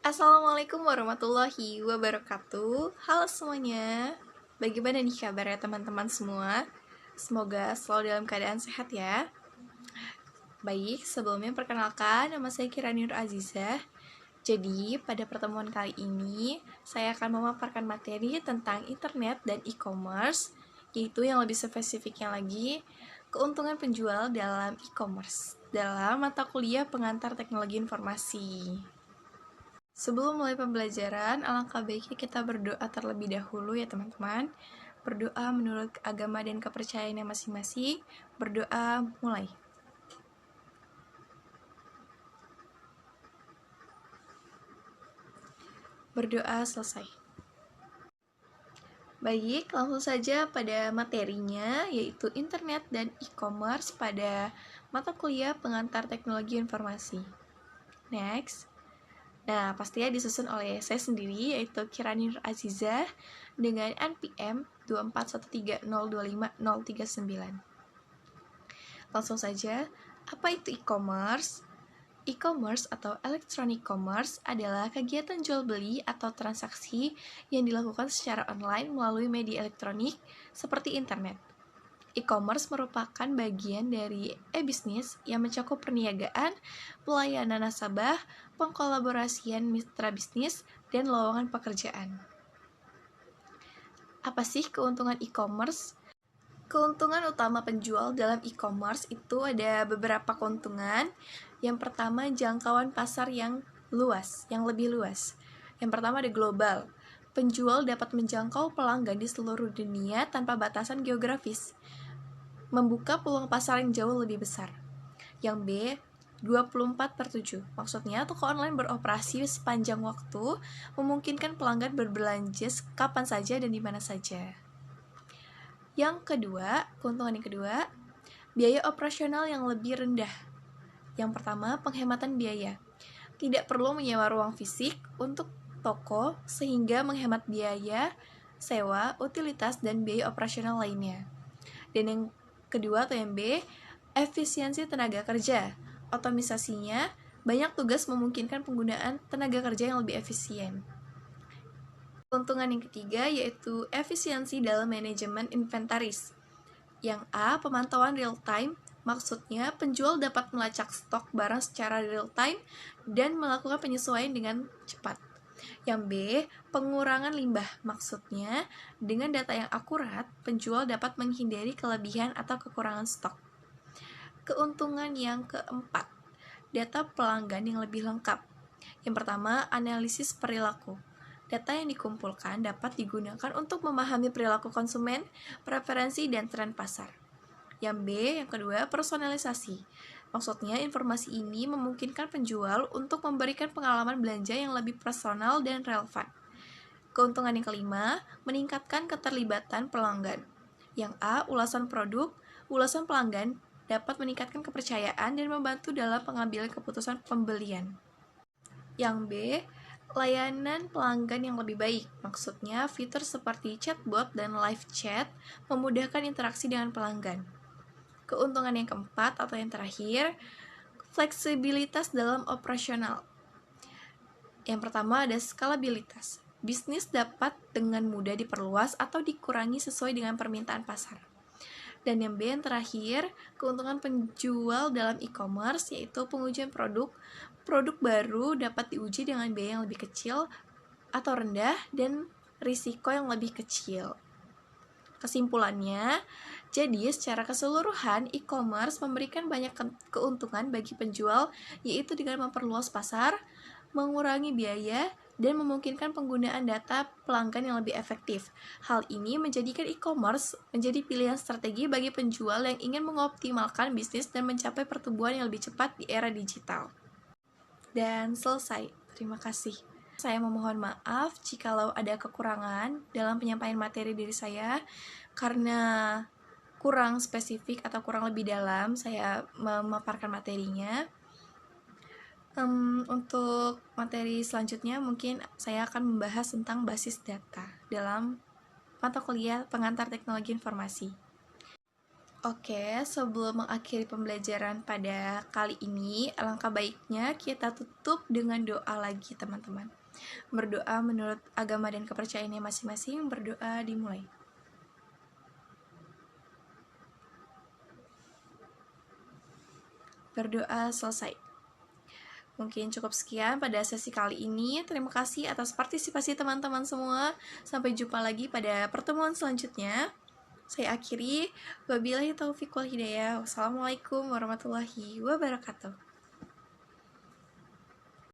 Assalamualaikum warahmatullahi wabarakatuh. Halo semuanya. Bagaimana nih kabarnya teman-teman semua? Semoga selalu dalam keadaan sehat ya. Baik, sebelumnya perkenalkan, nama saya Kirani Nur Azizah. Jadi, pada pertemuan kali ini, saya akan memaparkan materi tentang internet dan e-commerce, yaitu yang lebih spesifiknya lagi, keuntungan penjual dalam e-commerce, dalam mata kuliah pengantar teknologi informasi. Sebelum mulai pembelajaran, alangkah baiknya kita berdoa terlebih dahulu ya teman-teman. Berdoa menurut agama dan kepercayaannya masing-masing. Berdoa mulai. Berdoa selesai. Baik, langsung saja pada materinya, yaitu internet dan e-commerce pada mata kuliah pengantar teknologi informasi. Next. Nah, pastinya disusun oleh saya sendiri, yaitu Kirani Nur Azizah, dengan NPM 241302539. Langsung saja, apa itu e-commerce? E-commerce atau electronic commerce adalah kegiatan jual beli atau transaksi yang dilakukan secara online melalui media elektronik seperti internet. E-commerce merupakan bagian dari e-bisnis yang mencakup perniagaan, pelayanan nasabah, pengkolaborasian mitra bisnis, dan lowongan pekerjaan. Apa sih keuntungan e-commerce? Keuntungan utama penjual dalam e-commerce itu ada beberapa keuntungan. Yang pertama, jangkauan pasar yang luas, yang lebih luas. Yang pertama ada global. Penjual dapat menjangkau pelanggan di seluruh dunia tanpa batasan geografis, membuka peluang pasar yang jauh lebih besar. Yang B, 24/7. Maksudnya, toko online beroperasi sepanjang waktu, memungkinkan pelanggan berbelanja kapan saja dan di mana saja. Yang kedua, keuntungan yang kedua, biaya operasional yang lebih rendah. Yang pertama, penghematan biaya. Tidak perlu menyewa ruang fisik untuk toko sehingga menghemat biaya sewa, utilitas, dan biaya operasional lainnya. Dan yang kedua atau yang B, efisiensi tenaga kerja. Otomisasinya, banyak tugas memungkinkan penggunaan tenaga kerja yang lebih efisien. Keuntungan yang ketiga yaitu efisiensi dalam manajemen inventaris. Yang A, pemantauan real time, maksudnya penjual dapat melacak stok barang secara real time dan melakukan penyesuaian dengan cepat. Yang B, pengurangan limbah, maksudnya dengan data yang akurat, penjual dapat menghindari kelebihan atau kekurangan stok. Keuntungan yang keempat, data pelanggan yang lebih lengkap. Yang pertama, analisis perilaku. Data yang dikumpulkan dapat digunakan untuk memahami perilaku konsumen, preferensi, dan tren pasar. Yang B, yang kedua, personalisasi. Maksudnya, informasi ini memungkinkan penjual untuk memberikan pengalaman belanja yang lebih personal dan relevan. Keuntungan yang kelima, meningkatkan keterlibatan pelanggan. Yang A, ulasan produk, ulasan pelanggan dapat meningkatkan kepercayaan dan membantu dalam pengambilan keputusan pembelian. Yang B, layanan pelanggan yang lebih baik. Maksudnya, fitur seperti chatbot dan live chat memudahkan interaksi dengan pelanggan. Keuntungan yang keempat atau yang terakhir, fleksibilitas dalam operasional. Yang pertama ada skalabilitas. Bisnis dapat dengan mudah diperluas atau dikurangi sesuai dengan permintaan pasar. Dan yang B yang terakhir, keuntungan penjual dalam e-commerce yaitu pengujian produk. Produk baru dapat diuji dengan biaya yang lebih kecil atau rendah dan risiko yang lebih kecil. Kesimpulannya, jadi secara keseluruhan e-commerce memberikan banyak keuntungan bagi penjual, yaitu dengan memperluas pasar, mengurangi biaya, dan memungkinkan penggunaan data pelanggan yang lebih efektif. Hal ini menjadikan e-commerce menjadi pilihan strategi bagi penjual yang ingin mengoptimalkan bisnis dan mencapai pertumbuhan yang lebih cepat di era digital. Dan selesai. Terima kasih. Saya memohon maaf jikalau ada kekurangan dalam penyampaian materi dari saya, karena kurang spesifik atau kurang lebih dalam saya memaparkan materinya. Untuk materi selanjutnya mungkin saya akan membahas tentang basis data dalam mata kuliah pengantar teknologi informasi. Oke, sebelum mengakhiri pembelajaran pada kali ini, alangkah baiknya kita tutup dengan doa lagi, teman-teman. Berdoa menurut agama dan kepercayaannya masing-masing, berdoa dimulai. Berdoa selesai. Mungkin cukup sekian pada sesi kali ini. Terima kasih atas partisipasi teman-teman semua. Sampai jumpa lagi pada pertemuan selanjutnya. Saya akhiri, wabillahi taufiq wal hidayah. Wassalamualaikum warahmatullahi wabarakatuh.